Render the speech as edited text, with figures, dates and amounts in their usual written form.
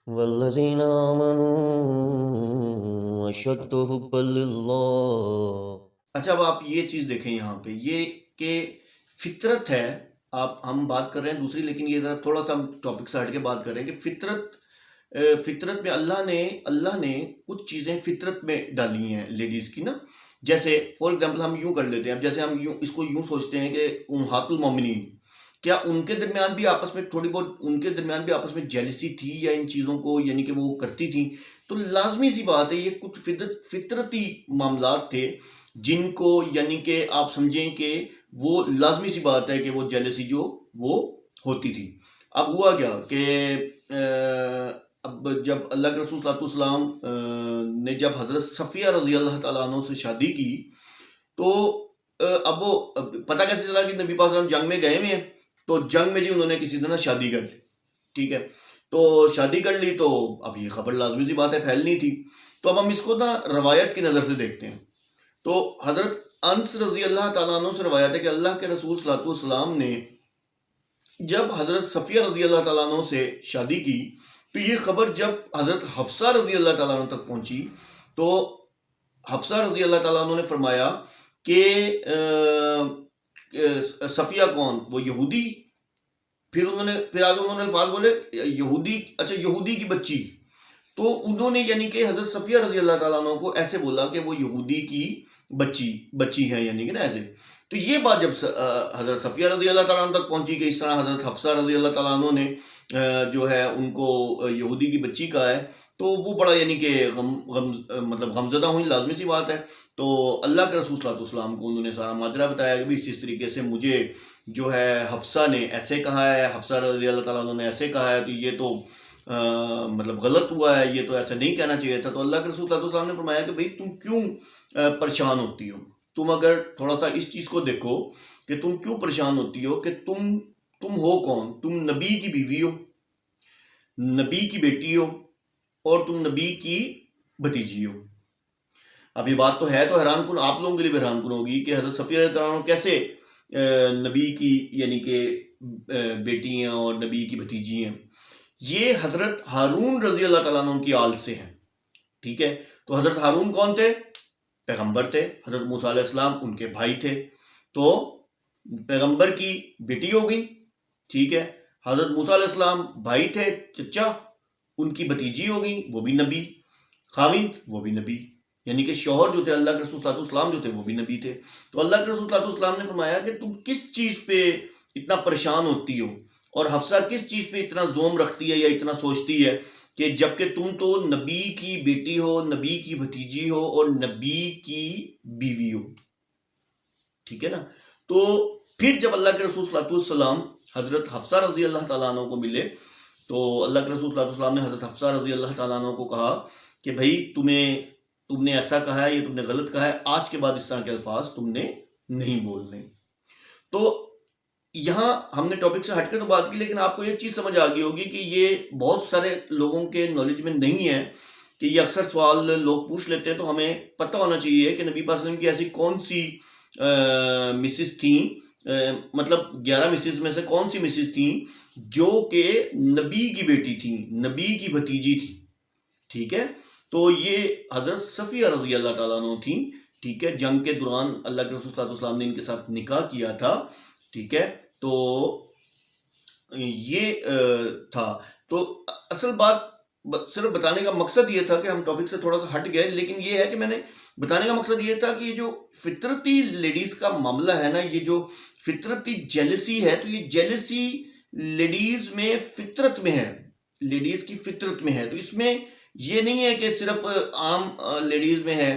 والذین آمنوا اشد حبا للہ۔ اچھا، اب آپ یہ چیز دیکھیں یہاں پہ، یہ کہ فطرت ہے. ہم بات کر رہے ہیں دوسری، لیکن یہ تھوڑا سا ہم ٹاپک سے ہٹ کے بات کر رہے ہیں کہ فطرت میں اللہ نے کچھ چیزیں فطرت میں ڈالی ہیں لیڈیز کی نا. جیسے فار ایگزامپل ہم یوں کر لیتے ہیں، اب جیسے ہم اس کو یوں سوچتے ہیں کہ امہات المومنین، کیا ان کے درمیان بھی آپس میں تھوڑی بہت آپس میں جیلسی تھی، یا ان چیزوں کو یعنی کہ وہ کرتی تھیں؟ تو لازمی سی بات ہے، یہ کچھ فطرتی معاملات تھے جن کو یعنی کہ آپ سمجھیں کہ وہ لازمی سی بات ہے کہ وہ جیلسی جو وہ ہوتی تھی. اب ہوا کیا کہ اب جب اللہ کے رسول صلی اللہ علیہ وسلم نے جب حضرت صفیہ رضی اللہ تعالیٰ عنہ سے شادی کی، تو اب وہ پتہ کیسے چلا کہ نبی پاک صلی اللہ علیہ وسلم جنگ میں گئے ہوئے ہیں؟ تو جنگ میں جی انہوں نے کسی طرح شادی کر لی. ٹھیک ہے، تو شادی کر لی، تو اب یہ خبر لازمی سی بات ہے پھیلنی تھی. تو اب ہم اس کو نا روایت کی نظر سے دیکھتے ہیں. تو حضرت انس رضی اللہ تعالیٰ عنہ سے روایت ہے کہ اللہ کے رسول صلی اللہ علیہ وسلم نے جب حضرت صفیہ رضی اللہ تعالیٰ عنہ سے شادی کی، تو یہ خبر جب حضرت حفصہ رضی اللہ تعالیٰ عنہ تک پہنچی، تو حفصہ رضی اللہ تعالیٰ عنہ نے فرمایا کہ صفیہ کون؟ وہ یہودی. پھر آگے انہوں نے الفاظ بولے یہودی، اچھا یہودی کی بچی. تو انہوں نے یعنی کہ حضرت صفیہ رضی اللہ تعالیٰ عنہ کو ایسے بولا کہ وہ یہودی کی بچی ہے، یعنی کہ نا ایسے. تو یہ بات جب حضرت صفیہ رضی اللہ تعالیٰ عنہ تک پہنچی کہ اس طرح حضرت حفصہ رضی اللہ تعالیٰ عنہ نے جو ہے ان کو یہودی کی بچی کہا ہے، تو وہ بڑا یعنی کہ مطلب غمزدہ ہوئی، لازمی سی بات ہے. تو اللہ کے رسول صلی اللہ علیہ وسلم کو انہوں نے سارا ماجرا بتایا کہ اس طریقے سے مجھے جو ہے حفصہ نے ایسے کہا ہے، حفصہ رضی اللہ تعالیٰ عنہ نے ایسے کہا ہے، تو یہ تو مطلب غلط ہوا ہے، یہ تو ایسا نہیں کہنا چاہیے تھا. تو اللہ کے رسول صلی اللہ علیہ وسلم نے فرمایا کہ بھئی تم کیوں پریشان ہوتی ہو؟ تم اگر تھوڑا سا اس چیز کو دیکھو کہ تم کیوں پریشان ہوتی ہو، کہ تم ہو کون؟ تم نبی کی بیوی ہو، نبی کی بیٹی ہو، اور تم نبی کی بھتیجی ہو. اب یہ بات تو ہے تو حیران کن، آپ لوگوں کے لیے بھی حیران کن ہوگی کہ حضرت صفیہ رضی اللہ عنہ کیسے نبی کی یعنی کہ بیٹی ہیں اور نبی کی بھتیجی ہیں. یہ حضرت ہارون رضی اللہ تعالیٰ عنہ کی آل سے ہیں. ٹھیک ہے، تو حضرت ہارون کون تھے؟ پیغمبر تھے. حضرت موسیٰ علیہ السلام ان کے بھائی تھے، تو پیغمبر کی بیٹی ہو گئی. ٹھیک ہے، حضرت موسیٰ علیہ السلام بھائی تھے، چچا، ان کی بھتیجی ہو گئی، وہ بھی نبی. خاوند وہ بھی نبی، یعنی کہ شوہر جو تھے اللہ کے رسول صلی اللہ علیہ وسلم جو تھے وہ بھی نبی تھے. تو اللہ کے رسول صلی اللہ علیہ وسلم نے فرمایا کہ تم کس چیز پہ اتنا پریشان ہوتی ہو، اور حفصہ کس چیز پہ اتنا زوم رکھتی ہے یا اتنا سوچتی ہے، کہ جبکہ تم تو نبی کی بیٹی ہو، نبی کی بھتیجی ہو، اور نبی کی بیوی ہو. ٹھیک ہے نا. تو پھر جب اللہ کے رسول صلی اللہ علیہ وسلم حضرت حفصہ رضی اللہ تعالیٰ عنہ کو ملے، تو اللہ کے رسول صلی اللہ علیہ وسلم نے حضرت حفصہ رضی اللہ تعالیٰ عنہ کو کہا کہ بھائی تم نے ایسا کہا ہے، یہ تم نے غلط کہا ہے، آج کے بعد اس طرح کے الفاظ تم نے نہیں بولنے. تو یہاں ہم نے ٹاپک سے ہٹ کے تو بات کی، لیکن آپ کو ایک چیز سمجھ آ گئی ہوگی کہ یہ بہت سارے لوگوں کے نالج میں نہیں ہے، کہ یہ اکثر سوال لوگ پوچھ لیتے ہیں. تو ہمیں پتہ ہونا چاہیے کہ نبی پاک صلی اللہ علیہ وسلم کی ایسی کون سی مسز تھیں، مطلب 11 مسز میں سے کون سی مسز تھیں جو کہ نبی کی بیٹی تھیں، نبی کی بھتیجی تھی. ٹھیک ہے، تو یہ حضرت صفیہ رضی اللہ تعالیٰ عنہ تھیں. ٹھیک ہے، جنگ کے دوران اللہ کے رسول صلی اللہ علیہ وسلم نے ان کے ساتھ نکاح کیا تھا. ٹھیک ہے، تو یہ تھا. تو اصل بات صرف بتانے کا مقصد یہ تھا کہ ہم ٹاپک سے تھوڑا سا ہٹ گئے، لیکن یہ ہے کہ میں نے بتانے کا مقصد یہ تھا کہ یہ جو فطرتی لیڈیز کا معاملہ ہے نا، یہ جو فطرتی جیلسی ہے، تو یہ جیلسی لیڈیز میں فطرت میں ہے، لیڈیز کی فطرت میں ہے. تو اس میں یہ نہیں ہے کہ صرف عام لیڈیز میں ہے،